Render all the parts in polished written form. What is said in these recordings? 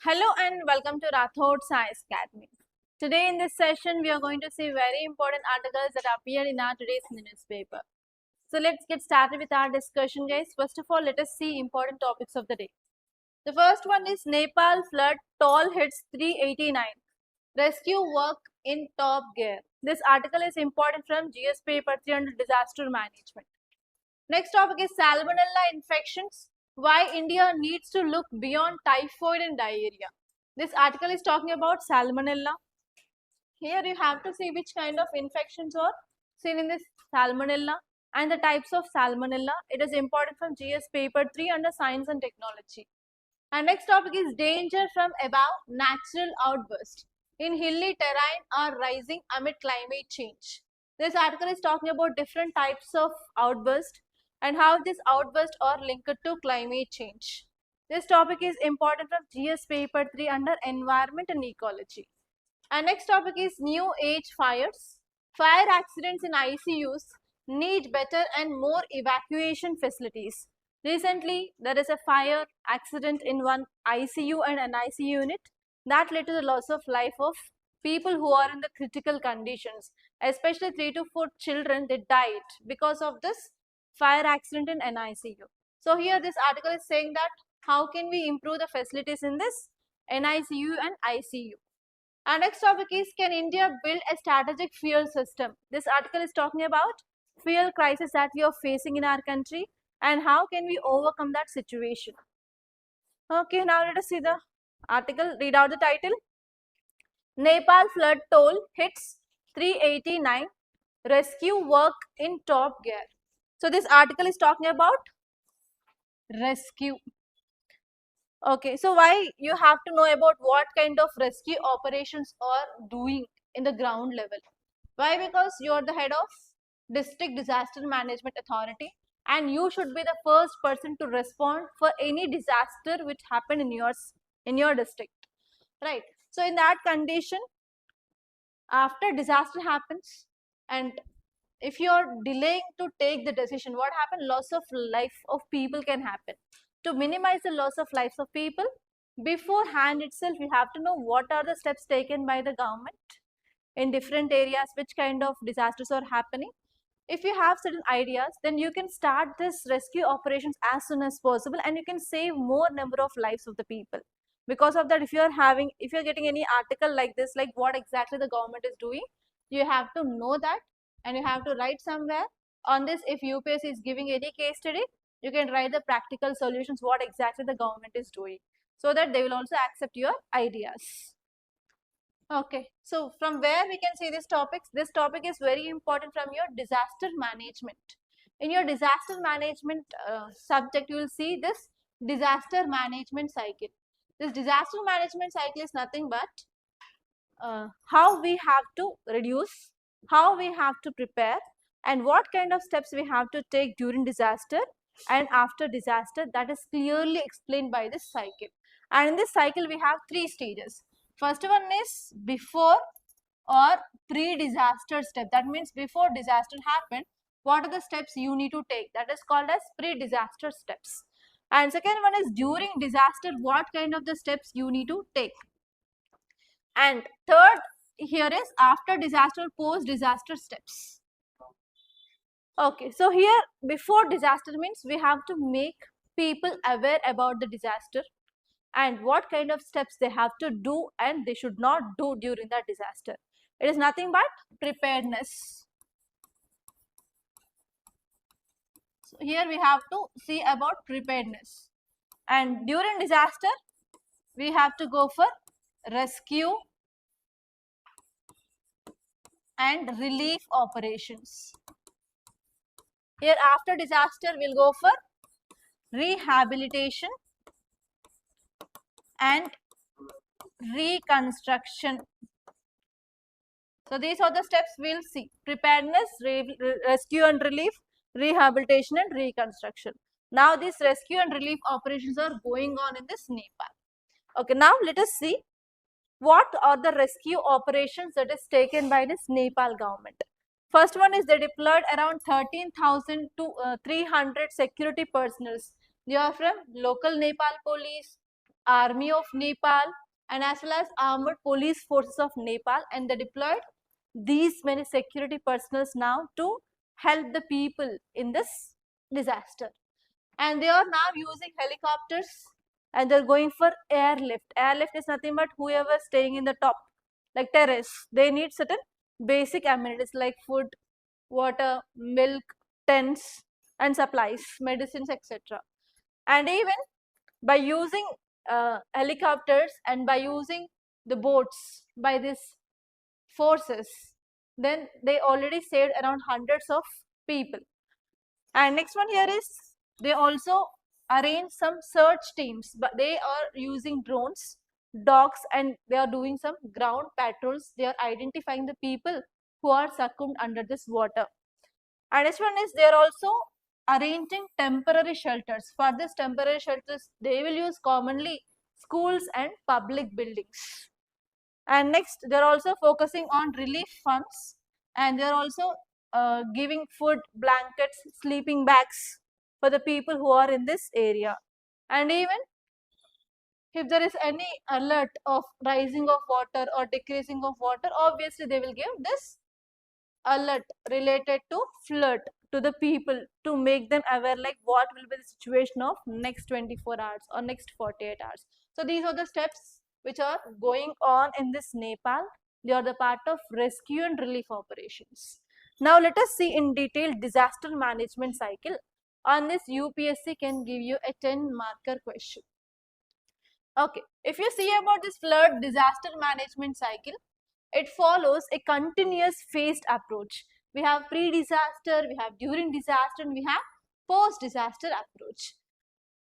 Hello and welcome to Rathods IAS Academy. Today in this session, we are going to see very important articles that appeared in our today's newspaper. So let's get started with our discussion, guys. First of all, let us see important topics of the day. The first one is Nepal flood toll hits 389. Rescue work in top gear. This article is important from GS paper 3 under disaster management. Next topic is Salmonella infections. Why India needs to look beyond typhoid and diarrhea. This article is talking about Salmonella. Here you have to see which kind of infections are seen in this Salmonella and the types of Salmonella. It is important from GS paper 3 under Science and Technology. And next topic is danger from above natural outburst in hilly terrain are rising amid climate change. This article is talking about different types of outburst and how this outburst are linked to climate change. This topic is important from GS paper 3 under environment and ecology. And next topic is new age fires. Fire accidents in ICUs need better and more evacuation facilities. Recently, there is a fire accident in one ICU and an ICU unit that led to the loss of life of people who are in the critical conditions, especially 3 to 4 children. They died because of this fire accident in an ICU. So here this article is saying that how can we improve the facilities in this NICU and ICU. Our next topic is, can India build a strategic fuel system? This article is talking about fuel crisis that we are facing in our country and how can we overcome that situation. Okay, now let us see the article, read out the title. Nepal flood toll hits 389, rescue work in top gear. So this article is talking about rescue. Okay, so why you have to know about what kind of rescue operations are doing in the ground level? Why? Because you are the head of District Disaster Management Authority and you should be the first person to respond for any disaster which happened in your district, right? So in that condition, after disaster happens and if you are delaying to take the decision, what happens? Loss of life of people can happen. To minimize the loss of lives of people, beforehand itself, we have to know what are the steps taken by the government in different areas, which kind of disasters are happening. If you have certain ideas, then you can start this rescue operations as soon as possible and you can save more number of lives of the people. Because of that, if you're getting any article like this, like what exactly the government is doing, you have to know that and you have to write somewhere on this. If UPSC is giving any case study, you can write the practical solutions, what exactly the government is doing, so that they will also accept your ideas. Okay, so from where we can see this topics? This topic is very important from your disaster management. In your disaster management subject, you will see this disaster management cycle. This disaster management cycle is nothing but how we have to reduce, how we have to prepare, and what kind of steps we have to take during disaster and after disaster. That is clearly explained by this cycle. And in this cycle, we have 3 stages. First one is before or pre-disaster step. That means before disaster happened, what are the steps you need to take? That is called as pre-disaster steps. And second one is during disaster, what kind of the steps you need to take. And third here is after disaster, post-disaster steps. Okay, so here before disaster means we have to make people aware about the disaster and what kind of steps they have to do and they should not do during that disaster. It is nothing but preparedness. So here we have to see about preparedness. And during disaster, we have to go for rescue and relief operations. Here after disaster, we'll go for rehabilitation and reconstruction. So these are the steps we'll see: preparedness, rescue and relief, rehabilitation and reconstruction. Now these rescue and relief operations are going on in this Nepal. Okay, now let us see what are the rescue operations that is taken by this Nepal government. First one is they deployed around 13,000 to 300 security personnel. They are from local Nepal police, army of Nepal, and as well as armored police forces of Nepal, and they deployed these many security personnel now to help the people in this disaster. And they are now using helicopters, and they're going for airlift. Airlift is nothing but whoever staying in the top, like terrace, they need certain basic amenities like food, water, milk, tents, and supplies, medicines, etc. And even by using helicopters and by using the boats by these forces, then they already saved around hundreds of people. And next one here is they also arrange some search teams, but they are using drones, dogs, and they are doing some ground patrols. They are identifying the people who are succumbed under this water. And next one is they are also arranging temporary shelters. For this temporary shelters, they will use commonly schools and public buildings. And next, they are also focusing on relief funds, and they are also giving food, blankets, sleeping bags for the people who are in this area. And even if there is any alert of rising of water or decreasing of water, obviously they will give this alert related to flood to the people to make them aware like what will be the situation of next 24 hours or next 48 hours. So these are the steps which are going on in this Nepal. They are the part of rescue and relief operations. Now let us see in detail disaster management cycle. On this UPSC can give you a 10 marker question. Okay, if you see about this flood disaster management cycle, it follows a continuous phased approach. We have pre-disaster, we have during disaster, and we have post-disaster approach.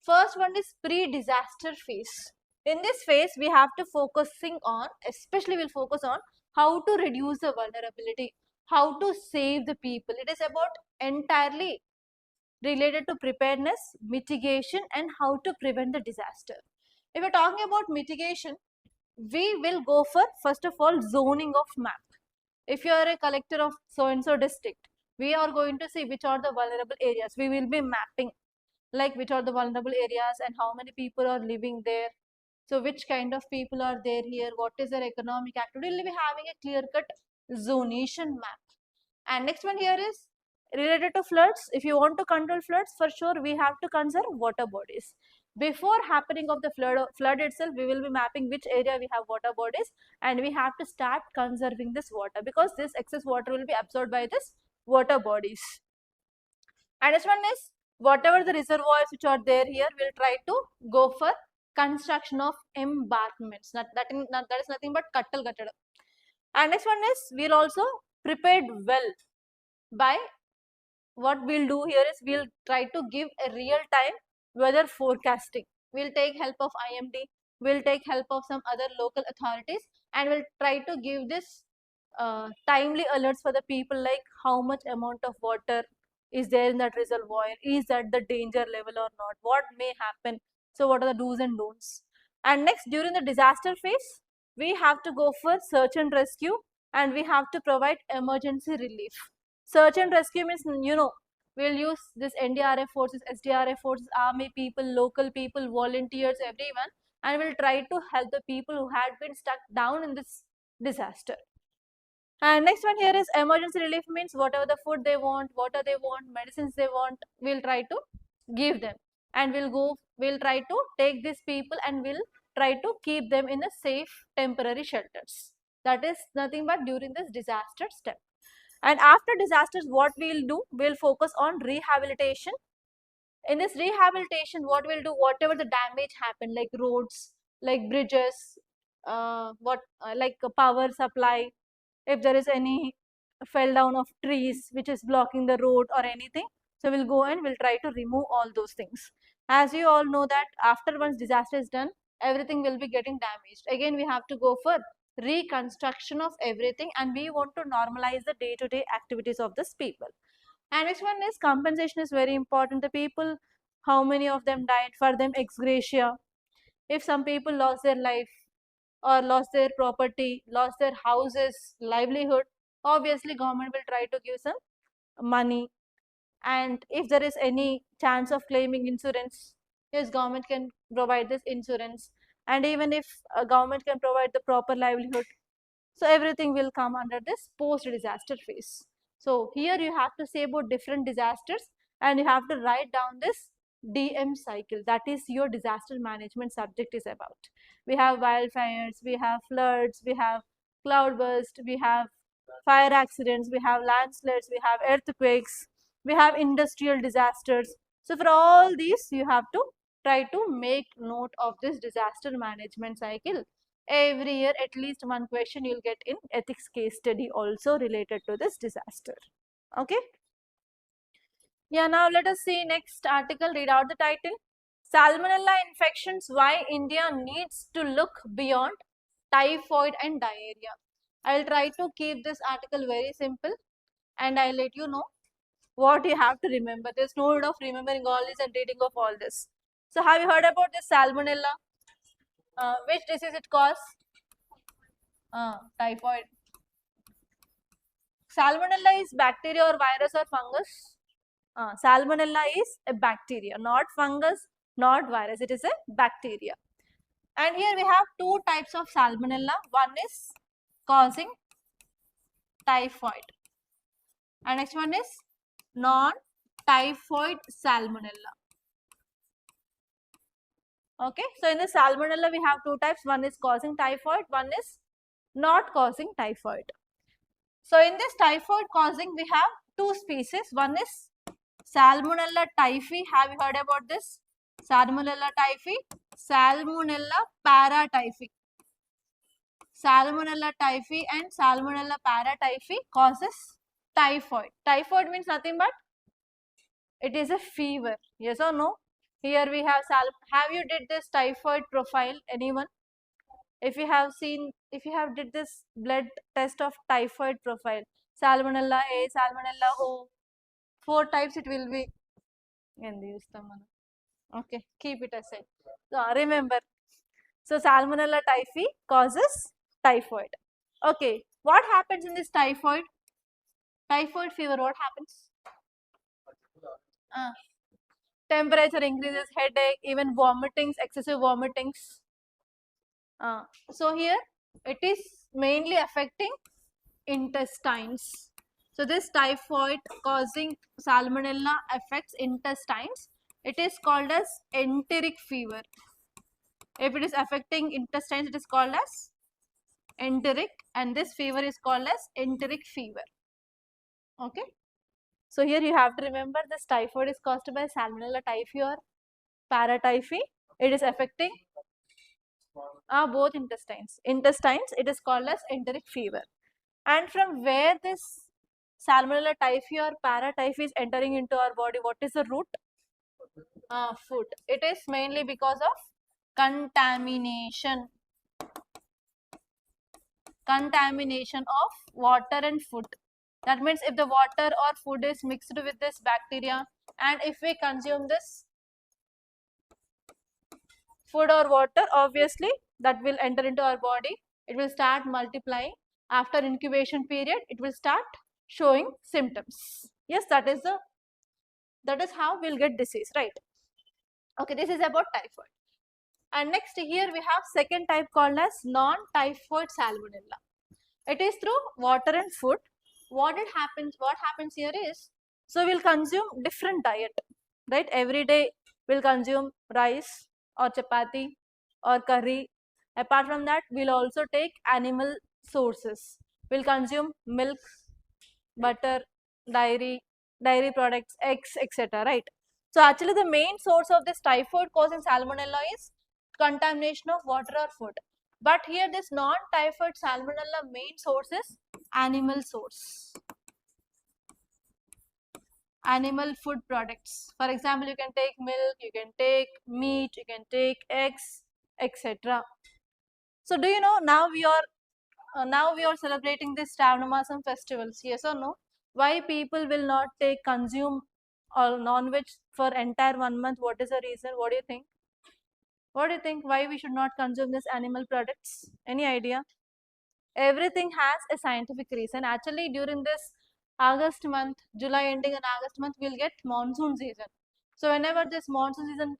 First one is pre-disaster phase. In this phase, we have to focusing on, especially we'll focus on how to reduce the vulnerability, how to save the people. It is about entirely related to preparedness, mitigation, and how to prevent the disaster. If we're talking about mitigation, we will go for first of all zoning of map. If you are a collector of so and so district, we are going to see which are the vulnerable areas. We will be mapping like which are the vulnerable areas and how many people are living there. So which kind of people are there here, what is their economic activity. We will be having a clear cut zonation map. And next one here is related to floods. If you want to control floods, for sure we have to conserve water bodies. Before happening of the flood itself, we will be mapping which area we have water bodies, and we have to start conserving this water because this excess water will be absorbed by this water bodies. And next one is whatever the reservoirs which are there here, we'll try to go for construction of embankments. That is nothing but kattal kattadam. And next one is we'll also prepared well by what we'll do here is we'll try to give a real time weather forecasting. We'll take help of IMD, we'll take help of some other local authorities, and we'll try to give this timely alerts for the people like how much amount of water is there in that reservoir, is that the danger level or not, what may happen, so what are the do's and don'ts. And next, during the disaster phase, we have to go for search and rescue, and we have to provide emergency relief. Search and rescue means, we'll use this NDRF forces, SDRF forces, army people, local people, volunteers, everyone, and we'll try to help the people who had been stuck down in this disaster. And next one here is emergency relief means whatever the food they want, water they want, medicines they want, we'll try to give them. And we'll try to take these people and we'll try to keep them in a safe temporary shelters. That is nothing but during this disaster step. And after disasters, what we'll do, we'll focus on rehabilitation. In this rehabilitation, what we'll do, whatever the damage happened, like roads, like bridges, like power supply, if there is any fell down of trees which is blocking the road or anything, so we'll go and we'll try to remove all those things. As you all know that after once disaster is done, everything will be getting damaged. Again, we have to go for reconstruction of everything, and we want to normalize the day-to-day activities of this people. And next one is compensation is very important. The people, how many of them died, for them ex gratia. If some people lost their life or lost their property, lost their houses, livelihood, obviously government will try to give some money. And if there is any chance of claiming insurance, yes, government can provide this insurance. and even if a government can provide the proper livelihood, so everything will come under this post-disaster phase. So here you have to say about different disasters and you have to write down this DM cycle, that is your disaster management subject is about. We have wildfires, we have floods, we have cloudburst, we have fire accidents, we have landslides, we have earthquakes, we have industrial disasters. So for all these you have to try to make note of this disaster management cycle. Every year at least one question you'll get in ethics case study also related to this disaster. Okay. Yeah, now let us see next article. Read out the title. Salmonella infections, why India needs to look beyond typhoid and diarrhea. I will try to keep this article very simple and I'll let you know what you have to remember. There's no need of remembering all this and reading of all this. So have you heard about this salmonella? Which disease it causes? Typhoid. Salmonella is bacteria or virus or fungus? Salmonella is a bacteria, not fungus, not virus. It is a bacteria. And here we have two types of salmonella. One is causing typhoid and next one is non-typhoid salmonella. Okay, so in the salmonella we have two types. One is causing typhoid, one is not causing typhoid. So in this typhoid causing we have two species. One is Salmonella typhi. Have you heard about this? Salmonella typhi, Salmonella paratyphi. Salmonella typhi and Salmonella paratyphi causes typhoid. Typhoid means nothing but it is a fever. Yes or no? Here we have have you did this typhoid profile? Anyone? If you have seen, if you have did this blood test of typhoid profile, Salmonella A, Salmonella O, 4 types it will be. Okay, keep it aside. So remember, so Salmonella typhi causes typhoid. Okay, what happens in this typhoid? Typhoid fever, what happens? Temperature increases, headache, even vomitings, excessive vomitings. So here it is mainly affecting intestines. So this typhoid causing salmonella affects intestines. It is called as enteric fever. If it is affecting intestines, it is called as enteric, and this fever is called as enteric fever. Okay. So here you have to remember this typhoid is caused by Salmonella typhi or paratyphi. It is affecting both intestines. Intestines, it is called as enteric fever. And from where this Salmonella typhi or paratyphi is entering into our body, what is the root? Food. It is mainly because of contamination. Contamination of water and food. That means if the water or food is mixed with this bacteria and if we consume this food or water, obviously that will enter into our body. It will start multiplying. After incubation period, it will start showing symptoms. Yes, that is how we'll get disease, right? Okay, this is about typhoid. And next here we have second type called as non-typhoid salmonella. It is through water and food. What happens here is, so we'll consume different diet, right? Every day we'll consume rice or chapati or curry. Apart from that, we'll also take animal sources. We'll consume milk, butter, dairy products, eggs, etc. Right? So actually the main source of this typhoid causing salmonella is contamination of water or food. But here this non-typhoid salmonella main source is animal source. Animal food products. For example, you can take milk, you can take meat, you can take eggs, etc. So do you know now we are celebrating this Shravanamasam festivals, yes or no? Why people will not consume or non-veg for entire 1 month? What is the reason? What do you think? What do you think? Why we should not consume this animal products? Any idea? Everything has a scientific reason. Actually, during this August month, July ending and August month, we'll get monsoon season. So whenever this monsoon season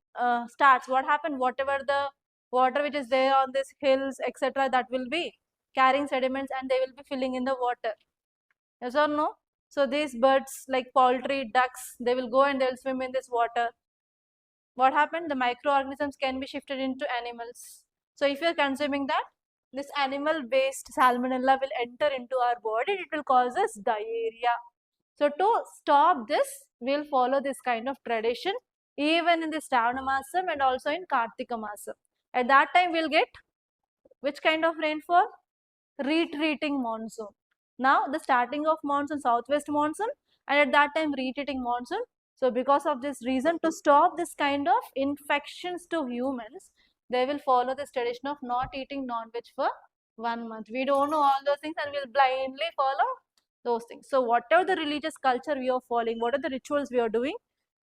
starts, what happens? Whatever the Water which is there on these hills, etc., that will be carrying sediments and they will be filling in the water. Yes or no? So these birds like poultry, ducks, they will go and they will swim in this water. What happened? The microorganisms can be shifted into animals. So if you are consuming that, this animal based salmonella will enter into our body. It will cause us diarrhea. So to stop this, we will follow this kind of tradition even in the Shravana Masam and also in Kartika Masam. At that time, we will get which kind of rainfall? Retreating monsoon. Now the starting of monsoon, southwest monsoon, and at that time retreating monsoon. So because of this reason, to stop this kind of infections to humans, they will follow this tradition of not eating non-veg for 1 month. We don't know all those things and we'll blindly follow those things. So whatever the religious culture we are following, what are the rituals we are doing,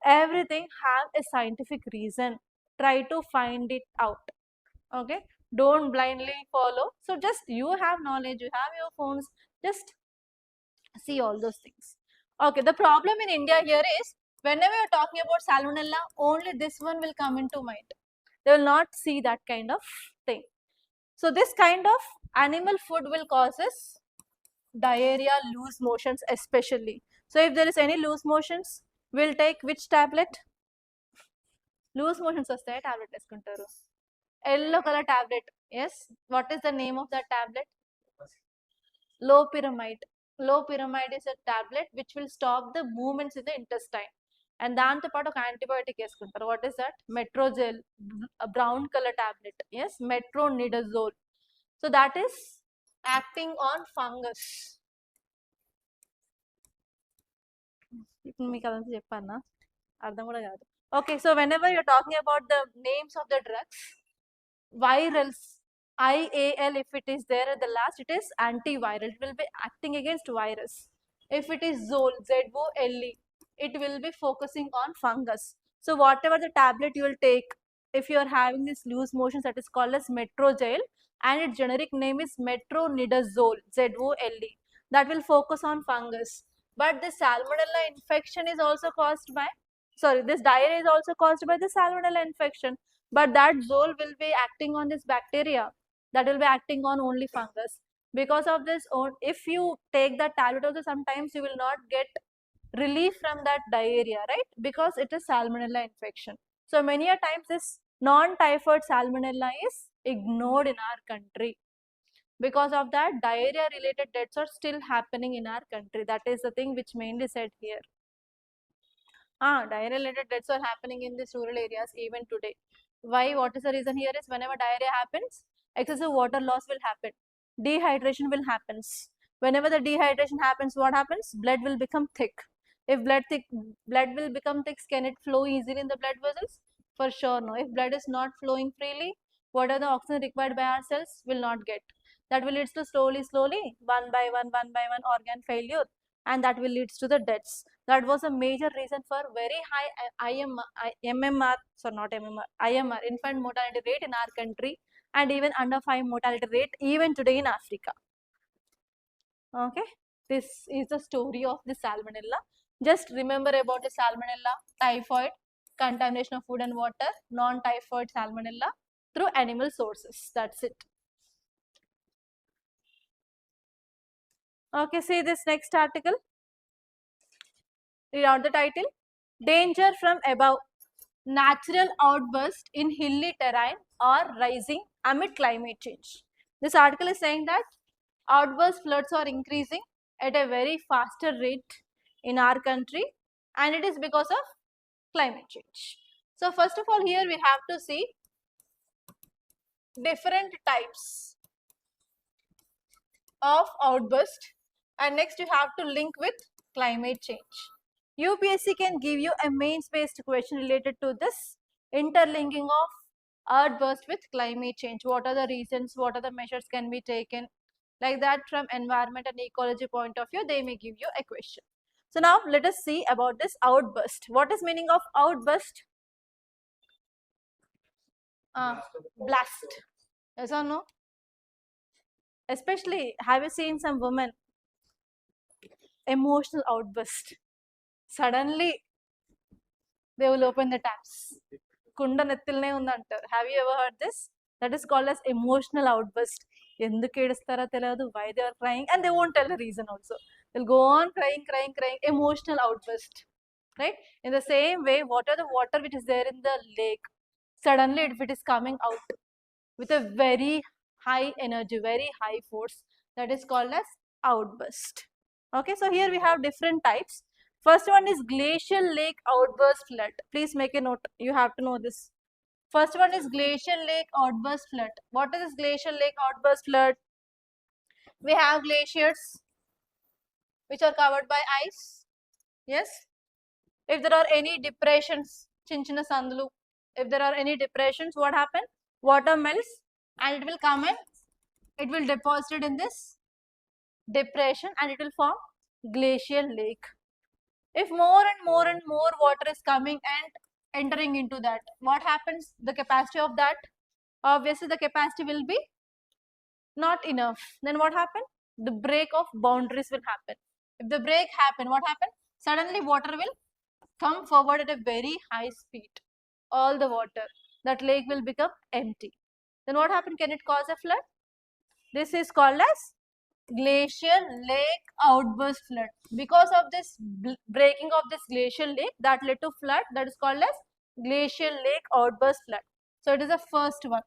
everything have a scientific reason. Try to find it out. Okay, don't blindly follow. So just you have knowledge, you have your phones, just see all those things. Okay, the problem in India here is whenever you're talking about salmonella, only this one will come into mind. They will not see that kind of thing. So this kind of animal food will causes diarrhea, loose motions especially. So if there is any loose motions, we'll take which tablet? Loose motions వస్తాయి tablet వేసుకుంటారు. Yellow color tablet. Yes. What is the name of that tablet? Loperamide. Loperamide is a tablet which will stop the movements in the intestine. And దాంతో పాటు ఒక antibiotic వేసుకుంటారు. What is that? Metrogel, a brown color tablet. Yes, metronidazole. So that is acting on fungus. ఇప్పుడు మీకు అదంతా చెప్పానా అర్థం కూడా కాదు. Okay, so whenever you're talking about the names of the drugs, virals, IAL, if it is there at the last, it is antiviral. It will be acting against virus. If it is Zole, ZOLE, it will be focusing on fungus. So whatever the tablet you will take, if you are having this loose motions, that is called as Metrogel, and its generic name is metronidazole, ZOLE. That will focus on fungus. But the salmonella infection is also caused by, sorry, this diarrhea is also caused by the salmonella infection. But that zole will be acting on this bacteria, that will be acting on only fungus. Because of this, if you take that tablet also, sometimes you will not get relief from that diarrhea, right? Because it is salmonella infection. So many a times this non-typhoid salmonella is ignored in our country. Because of that, diarrhea related deaths are still happening in our country. That is the thing which mainly said here. Diarrhea related deaths are happening in these rural areas even today. Why? What is the reason here is whenever diarrhea happens, excessive water loss will happen. Dehydration will happen. Whenever the dehydration happens, what happens? Blood will become thick. If blood will become thick, can it flow easily in the blood vessels? For sure, no. If blood is not flowing freely, what are the oxygen required by our cells? Will not get. That will lead to slowly, one by one organ failure, and that will lead to the deaths. That was a major reason for very high MMR, so not MMR, IMR, infant mortality rate in our country, and even under 5 mortality rate even today in Africa. Okay, this is the story of the salmonella. Just remember about the salmonella, typhoid, contamination of food and water, non-typhoid salmonella through animal sources. That's it. Okay, see this next article. Read out the title. Danger from above. Natural outburst in hilly terrain are rising amid climate change. This article is saying that outburst floods are increasing at a very faster rate in our country, and it is because of climate change. So first of all, here we have to see different types of outburst, and next you have to link with climate change. UPSC can give you a mains based question related to this interlinking of outburst with climate change. What are the reasons, what are the measures can be taken, like that from environment and ecology point of view, they may give you a question. So now let us see about this outburst. What is meaning of outburst? Blast. Yes or no? Especially, have you seen some women? Emotional outburst. Suddenly, they will open the taps. Kunda nettilne undantaru. Have you ever heard this? That is called as emotional outburst. ఎందుకు ఏడుస్తారో తెలియదు, why they are crying, and they won't tell the reason also. They'll go on crying, crying, crying, emotional outburst, right? In the same way, what are the water which is there in the lake? Suddenly, if it is coming out with a very high energy, very high force, that is called as outburst. Okay, so here we have different types. First one is glacial lake outburst flood. Please make a note. You have to know this. First one is glacial lake outburst flood. What is this glacial lake outburst flood? We have glaciers which are covered by ice. Yes. If there are any depressions, chinchina sandulu, if there are any depressions, what happens? Water melts and it will come in, it will deposit in this depression and it will form glacial lake. If more and more and more water is coming and entering into that, what happens? The capacity of that, obviously the capacity will be not enough. Then what happens? The break of boundaries will happen. If the break happen, what happens? Suddenly water will come forward at a very high speed. All the water, that lake will become empty. Then what happens? Can it cause a flood? This is called as glacial lake outburst flood. Because of this breaking of this glacial lake, that led to flood, that is called as glacial lake outburst flood. So it is the first one.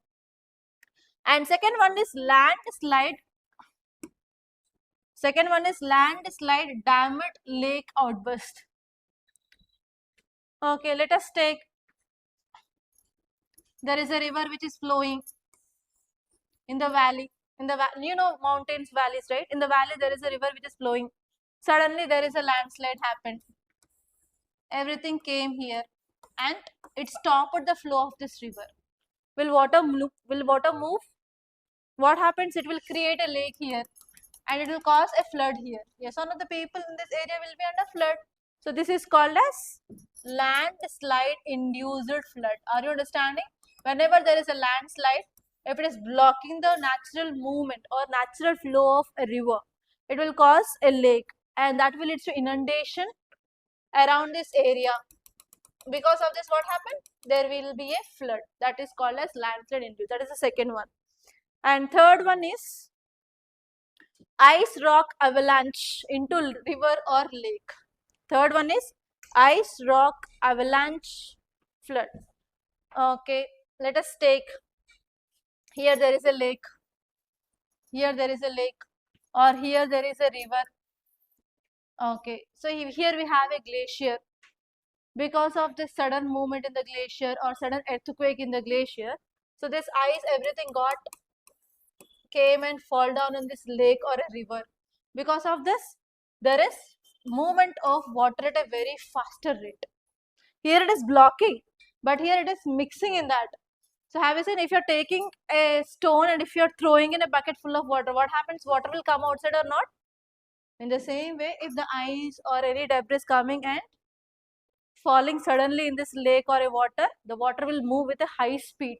And second one is landslide. Second one is landslide dammed lake outburst. Okay, let us take, there is a river which is flowing in the valley. In the you know mountains, valleys, right? In the valley there is a river which is flowing. Suddenly there is a landslide happened. Everything came here and it stopped the flow of this river. Will water move? Will water move? What happens? It will create a lake here and it will cause a flood here. Yes, one of the people in this area will be under flood. So this is called as landslide induced flood. Are you understanding? Whenever there is a landslide, if it is blocking the natural movement or natural flow of a river, it will cause a lake and that will lead to inundation around this area. Because of this, what happened? There will be a flood. That is called as landslide induced. That is the second one. And third one is ice rock avalanche into river or lake. Third one is ice rock avalanche flood. Okay, let us take, here there is a lake, here there is a lake, or here there is a river. Okay, so here we have a glacier. Because of this sudden movement in the glacier or sudden earthquake in the glacier, so this ice, everything got came and fall down in this lake or a river. Because of this, there is movement of water at a very faster rate. Here it is blocking, but here it is mixing in that. So have you seen, if you are taking a stone and if you are throwing in a bucket full of water, what happens? Water will come outside or not? In the same way, if the ice or any debris is coming and falling suddenly in this lake or a water, the water will move with a high speed.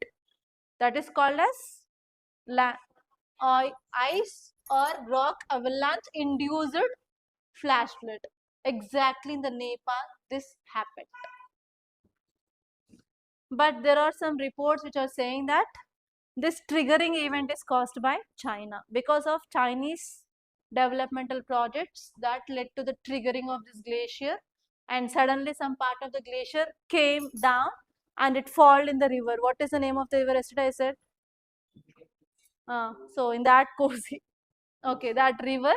That is called as ice or rock avalanche induced flash flood. Exactly in the Nepal, this happened. But there are some reports which are saying that this triggering event is caused by China because of Chinese developmental projects that led to the triggering of this glacier, and suddenly some part of the glacier came down and it fall in the river. What is the name of the river? Yesterday I said. So in that cozy, okay, that river,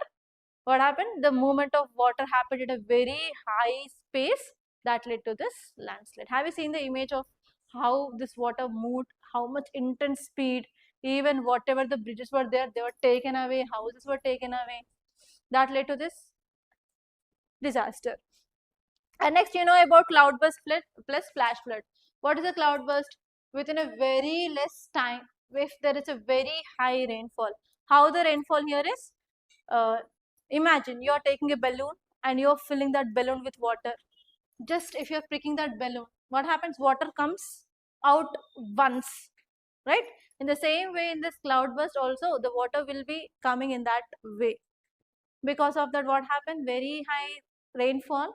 what happened? The movement of water happened at a very high space that led to this landslide. Have you seen the image of how this water moved, how much intense speed, even whatever the bridges were there, they were taken away, houses were taken away. That led to this disaster. And next, you know about cloudburst flood plus flash flood. What is a cloudburst? Within a very less time, if there is a very high rainfall. How the rainfall here is? Imagine you are taking a balloon and you are filling that balloon with water. Just if you are pricking that balloon, what happens? Water comes out once, right? In the same way, in this cloudburst also, the water will be coming in that way. Because of that, what happened? Very high rainfall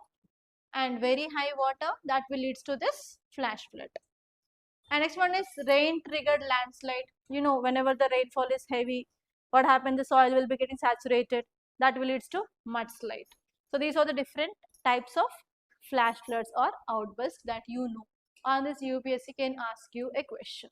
and very high water, that will leads to this flash flood. And next one is rain triggered landslide. You know, whenever the rainfall is heavy, what happens? The soil will be getting saturated. That will leads to mudslide. So these are the different types of flash floods or outbursts that you know. On this, UPSC can ask you a question.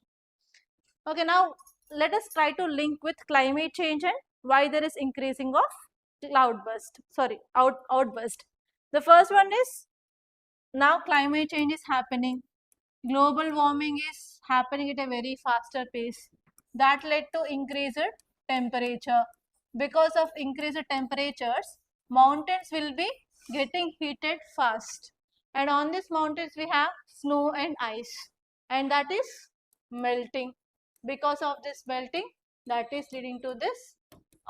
Okay, now let us try to link with climate change and why there is increasing of cloudburst. Sorry, outburst. The first one is now climate change is happening. Global warming is happening at a very faster pace. That led to increased temperature. Because of increased temperatures, mountains will be getting heated fast. And on these mountains we have snow and ice. And that is melting. Because of this melting, that is leading to this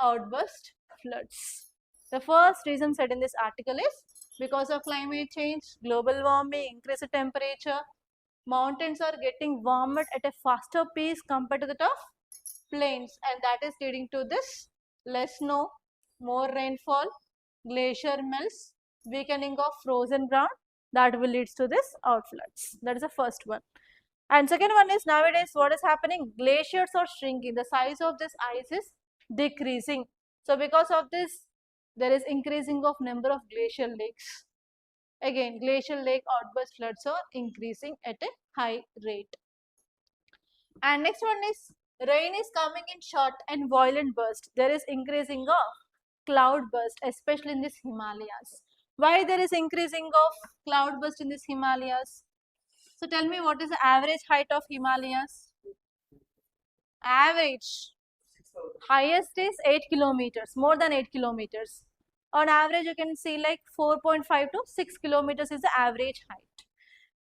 outburst floods. The first reason said in this article is because of climate change, global warming, increased temperature, mountains are getting warmer at a faster pace compared to that of plains, and that is leading to this less snow, more rainfall, glacier melts, weakening of frozen ground, that will lead to this outfloods. That is the first one. And second one is nowadays what is happening? Glaciers are shrinking. The size of this ice is decreasing. So because of this, there is increasing of number of glacial lakes. Again, glacial lake outburst floods are increasing at a high rate. And next one is rain is coming in short and violent burst. There is increasing of cloud burst, especially in this Himalayas. Why there is increasing of cloud burst in this Himalayas? So tell me, what is the average height of Himalayas? Average highest is 8 kilometers, more than 8 kilometers. On average, you can see like 4.5 to 6 kilometers is the average height.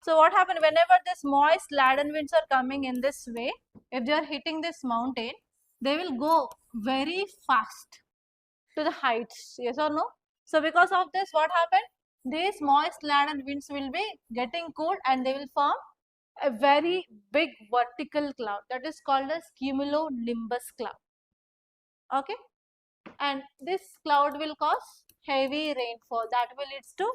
So what happened whenever this moist laden winds are coming in this way, if they are hitting this mountain, they will go very fast to the heights, yes or no? So because of this, what happened? These moist laden winds will be getting cooled and they will form a very big vertical cloud that is called as cumulonimbus cloud. Okay, and this cloud will cause heavy rainfall that will lead to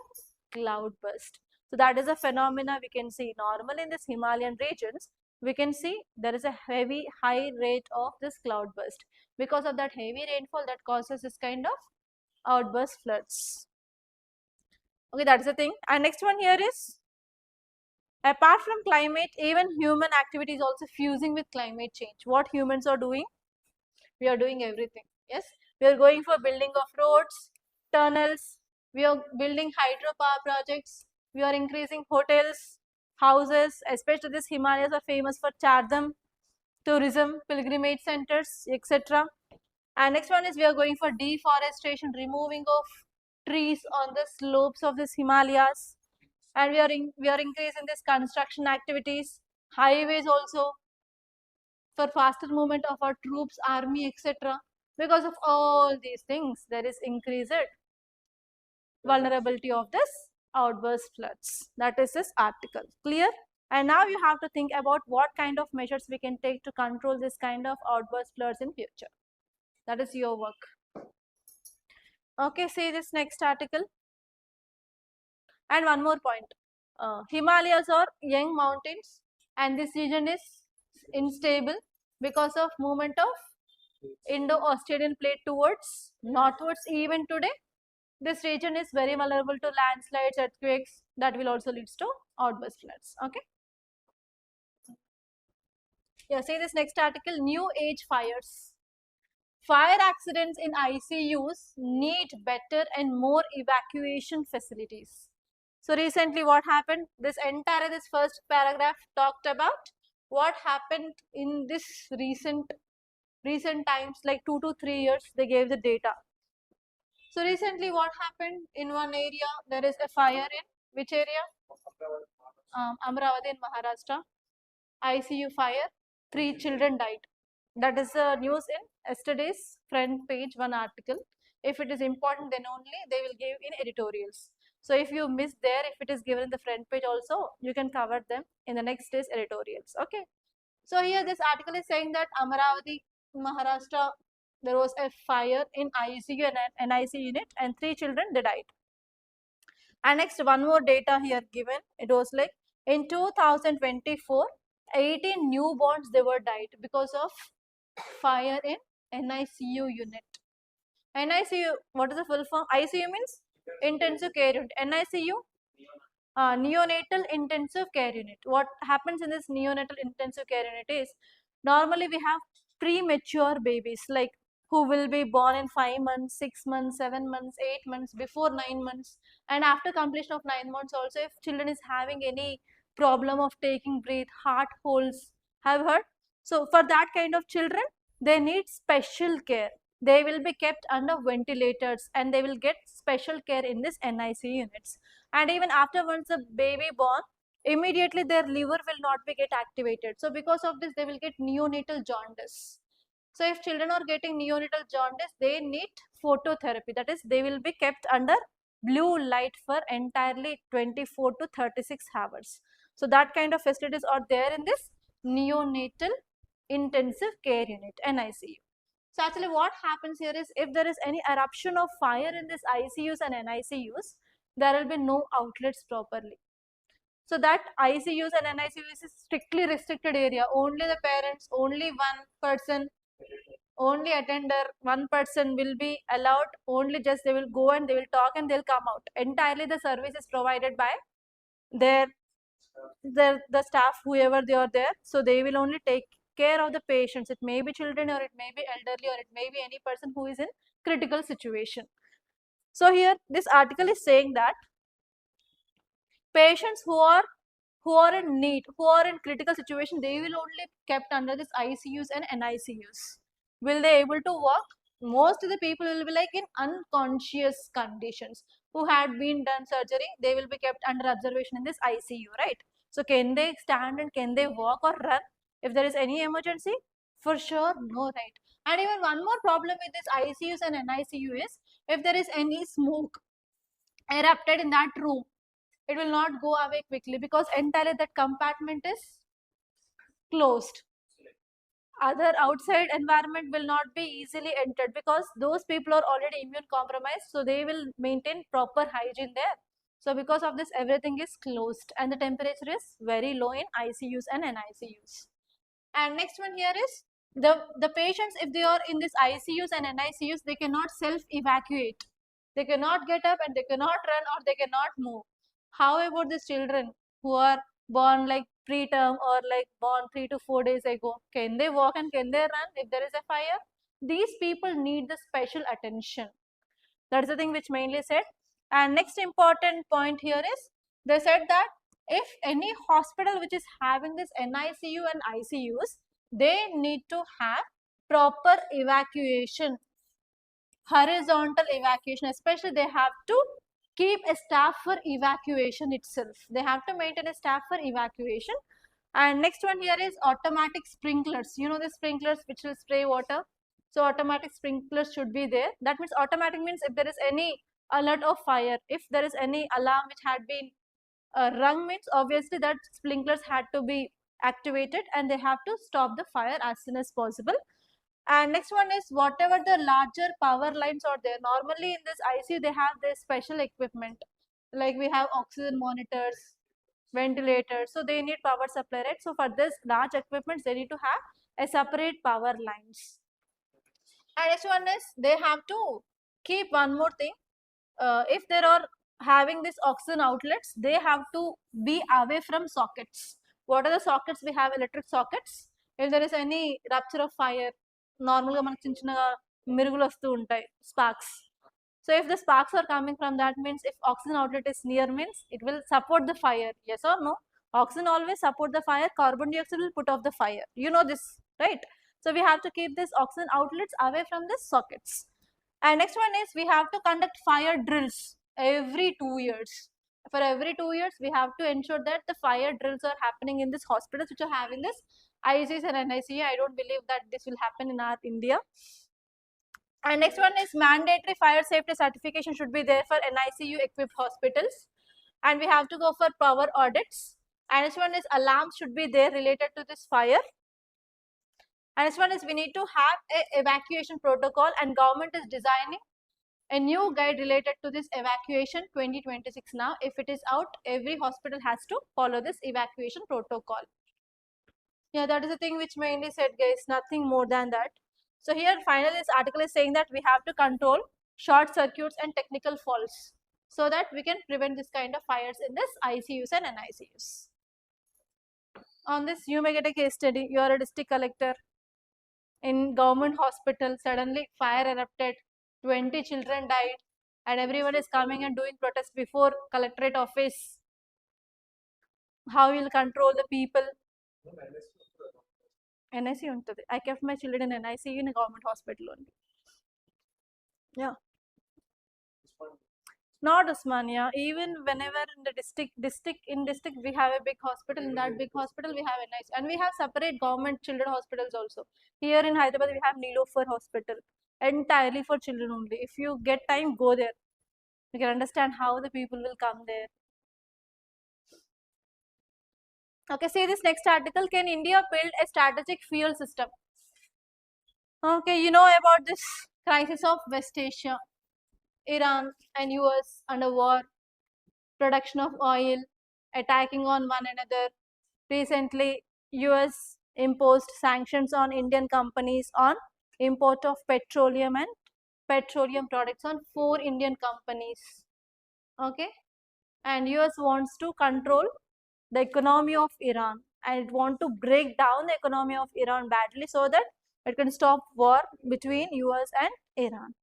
cloud burst. So that is a phenomena we can see normal in this Himalayan regions. We can see there is a heavy high rate of this cloud burst. Because of that heavy rainfall that causes this kind of outburst floods. Okay, that is the thing. And next one here is, apart from climate, even human activity is also fusing with climate change. What humans are doing? We are doing everything. Yes, we are going for building of roads, tunnels, we are building hydropower projects, we are increasing hotels, houses, especially this Himalayas are famous for chardam, tourism, pilgrimage centers, etc. And next one is we are going for deforestation, removing of trees on the slopes of this Himalayas, and we are increasing this construction activities, highways also, for faster movement of our troops, army, etc. Because of all these things, there is increased vulnerability of this outburst floods. That is this article. Clear? And now you have to think about what kind of measures we can take to control this kind of outburst floods in future. That is your work. Okay, see this next article. And one more point. Himalayas are young mountains and this region is unstable because of movement of Indo-Australian plate towards northwards. Even today, this region is very vulnerable to landslides, earthquakes, that will also lead to outburst floods. Okay. Yeah, see this next article, new age fires. Fire accidents in ICUs need better and more evacuation facilities. So recently what happened? This first paragraph talked about what happened in this recent times, like 2 to 3 years, they gave the data. So recently what happened in one area, there is a fire in which area? Amravati in Maharashtra, ICU fire, 3 children died. That is the news in yesterday's front page, one article. If it is important, then only they will give in editorials. So if you miss there, if it is given in the front page also, you can cover them in the next day's editorials. Okay. So here this article is saying that Amaravati, Maharashtra, there was a fire in ICU and NIC unit and 3 children, they died. And next one more data here given, it was like in 2024, 18 newborns they were died because of fire in NICU unit. NICU, what is the full form? ICU means intensive care unit. NICU, neonatal intensive care unit. What happens in this neonatal intensive care unit is, normally we have premature babies like who will be born in 5 months, 6 months, 7 months, 8 months, before 9 months, and after completion of 9 months also, if children is having any problem of taking breath, heart holes, have you heard? So for that kind of children, they need special care. They will be kept under ventilators and they will get special care in this NICU units. And even after once the baby born, immediately their liver will not be get activated. So because of this, they will get neonatal jaundice. So if children are getting neonatal jaundice, they need phototherapy. That is, they will be kept under blue light for entirely 24 to 36 hours. So that kind of facilities are there in this neonatal intensive care unit, NICU. So actually what happens here is, if there is any eruption of fire in this ICUs and NICUs, there will be no outlets properly. So that ICUs and NICUs is strictly restricted area. Only the parents, only one person, only attender, one person will be allowed. Only just they will go and they will talk and they will come out. Entirely the service is provided by their the staff, whoever they are there. So they will only take care of the patients. It may be children or it may be elderly or it may be any person who is in critical situation. So here this article is saying that patients who are in need, who are in critical situation, they will only kept under this ICUs and NICUs. Will they able to walk? Most of the people will be like in unconscious conditions who had been done surgery. They will be kept under observation in this ICU, right? So can they stand and can they walk or run if there is any emergency? For sure, no, right? And even one more problem with this ICUs and NICU is, if there is any smoke erupted in that room, it will not go away quickly because entirely that compartment is closed. Other outside environment will not be easily entered because those people are already immune compromised, so they will maintain proper hygiene there. So because of this, everything is closed and the temperature is very low in ICUs and NICUs. And next one here is, the patients, if they are in this ICUs and NICUs, they cannot self-evacuate. They cannot get up and they cannot run or they cannot move. How about these children who are born like preterm or like born 3 to 4 days ago? Can they walk and can they run if there is a fire? These people need the special attention. That's the thing which mainly said. And next important point here is, they said that if any hospital which is having this NICU and ICUs, they need to have proper evacuation, horizontal evacuation. Especially they have to keep a staff for evacuation itself. They have to maintain a staff for evacuation. And next one here is automatic sprinklers. You know the sprinklers which will spray water. So automatic sprinklers should be there. That means automatic means if there is any alert of fire, if there is any alarm which had been rung, means obviously that sprinklers had to be activated and they have to stop the fire as soon as possible. And next one is, whatever the larger power lines are there, normally in this ICU they have this special equipment, like we have oxygen monitors, ventilators, so they need power supply, right? So for this large equipment they need to have a separate power lines. And next one is, they have to keep one more thing, if there are having this oxygen outlets, they have to be away from sockets. What are the sockets? We have electric sockets. If there is any rupture of fire, normal గా మనకు చిన్న చిన్నగా మిరుగులు వస్తూ ఉంటాయి, sparks. So if the sparks are coming from that, means if oxygen outlet is near, means it will support the fire. Yes or no? Oxygen always support the fire. Carbon dioxide will put off the fire. You know this, right? So we have to keep this oxygen outlets away from the sockets. And next one is, we have to conduct fire drills every 2 years. For every 2 years, we have to ensure that the fire drills are happening in this hospitals which are having this ICUs and NICU. I don't believe that this will happen in our India. And next one is, mandatory fire safety certification should be there for NICU equipped hospitals. And we have to go for power audits. And next one is, alarms should be there related to this fire. And next one is, we need to have a evacuation protocol, and government is designing a new guide related to this evacuation 2026 now. If it is out, every hospital has to follow this evacuation protocol. Yeah, that is the thing which mainly said, guys, nothing more than that. So here finally this article is saying that we have to control short circuits and technical faults so that we can prevent this kind of fires in this ICUs and NICUs. On this, you may get a case study. You are a district collector in government hospital. Suddenly fire erupted, 20 children died, and everyone is coming and doing protest before collectorate office. How will control the people? NIC untadi. I kept my children in NICU in a government hospital only. Yeah. Not Osmania. Even whenever in the district we have a big hospital. In that big hospital we have a nice, and we have separate government children hospitals also. Here in Hyderabad we have Nilofer Hospital, entirely for children only. If you get time, go there. You can understand how the people will come there. Okay, see this next article. Can India build a strategic fuel system? Okay, you know about this crisis of West Asia, Iran and US under war, production of oil, attacking on one another. Recently, US imposed sanctions on Indian companies on import of petroleum and petroleum products on 4 Indian companies. Okay, and US wants to control the economy of Iran and it want to break down the economy of Iran badly so that it can stop war between US and Iran,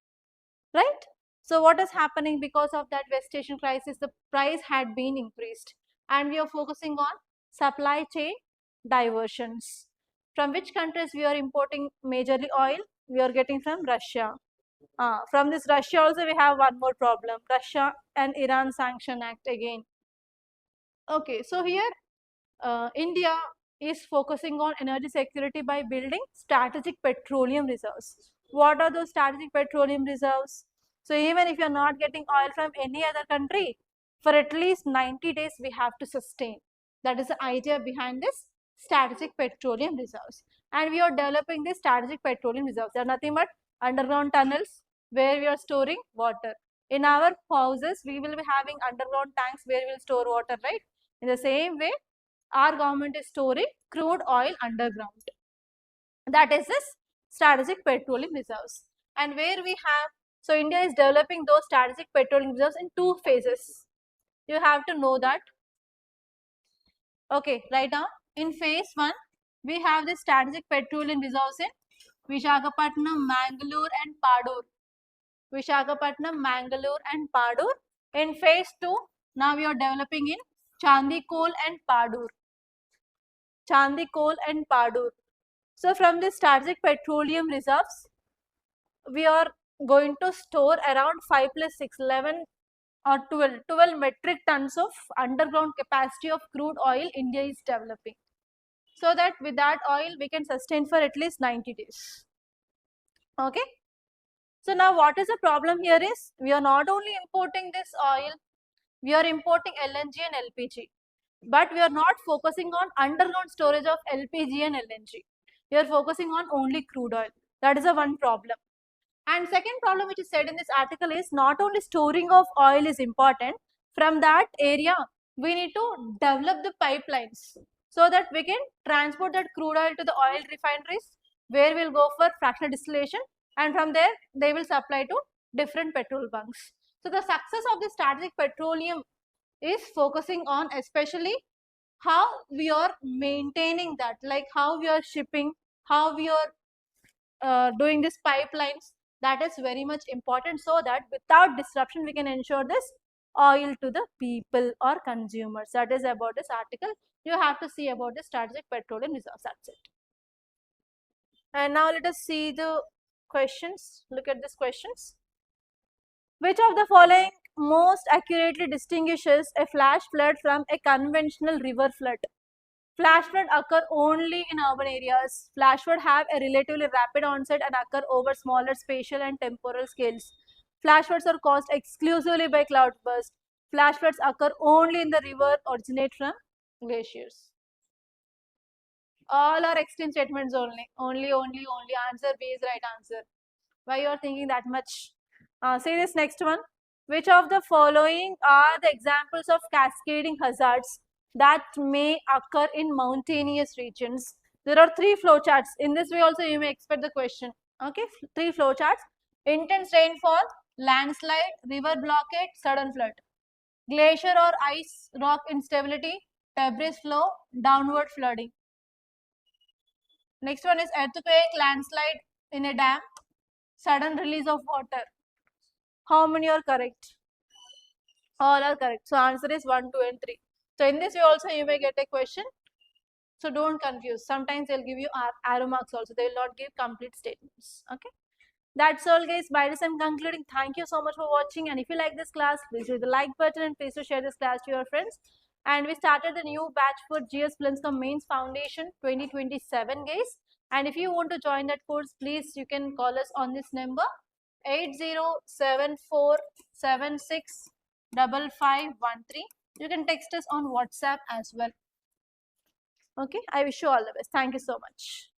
right? So what is happening because of that West Asian crisis? The price had been increased and we are focusing on supply chain diversions. From which countries we are importing majorly oil? We are getting from Russia. From this Russia also we have one more problem. Russia and Iran Sanction Act again. Okay, so here India is focusing on energy security by building strategic petroleum reserves. What are those strategic petroleum reserves? So even if you are not getting oil from any other country, for at least 90 days we have to sustain. That is the idea behind this strategic petroleum reserves. And we are developing these strategic petroleum reserves. They are nothing but underground tunnels where we are storing water. In our houses, we will be having underground tanks where we will store water, right? In the same way, our government is storing crude oil underground. That is this strategic petroleum reserves. And where we have, so India is developing those strategic petroleum reserves in 2 phases. You have to know that. Okay, right now in phase 1, we have the strategic petroleum reserves in Visakhapatnam, Mangalore and Padur. Visakhapatnam, Mangalore and Padur. In phase 2, now we are developing in Chandikol and Padur. Chandikol and Padur. So from the strategic petroleum reserves, we are going to store around 5 plus 6, 11 or 12 metric tons of underground capacity of crude oil India is developing. So that with that oil we can sustain for at least 90 days. Okay. So now what is the problem here is, we are not only importing this oil, we are importing LNG and LPG. But we are not focusing on underground storage of LPG and LNG. We are focusing on only crude oil. That is the one problem. And second problem which is said in this article is, not only storing of oil is important, from that area we need to develop the pipelines so that we can transport that crude oil to the oil refineries where we'll go for fractional distillation, and from there they will supply to different petrol bunks. So the success of the strategic petroleum is focusing on especially how we are maintaining that, like how we are shipping, how we are doing these pipelines. That is very much important so that without disruption we can ensure this oil to the people or consumers. That is about this article. You have to see about the strategic petroleum reserves. That's it. And now let us see the questions. Look at these questions. Which of the following most accurately distinguishes a flash flood from a conventional river flood? Flash flood occur only in urban areas. Flash flood have a relatively rapid onset and occur over smaller spatial and temporal scales. Flash floods are caused exclusively by cloudburst. Flash floods occur only in the river, originate from glaciers. All are extreme statements only. Only. Answer B is right answer. Why you are thinking that much? See this next one. Which of the following are the examples of cascading hazards that may occur in mountainous regions? There are 3 flowcharts. In this way also you may expect the question. Okay, 3 flowcharts. Intense rainfall, landslide, river blockade, sudden flood. Glacier or ice rock instability, debris flow, downward flooding. Next one is earthquake, landslide in a dam, sudden release of water. How many are correct? All are correct. So answer is 1, 2 and 3. So in this way also you may get a question. So don't confuse. Sometimes they'll give you arrow marks also. They will not give complete statements. Okay. That's all guys. By this I'm concluding. Thank you so much for watching. And if you like this class, please hit the like button and please to share this class to your friends. And we started the new batch for GS Plinscom Mains Foundation 2027 guys. And if you want to join that course, please you can call us on this number 8074765513. You can text us on WhatsApp as well. Okay, I wish you all the best. Thank you so much.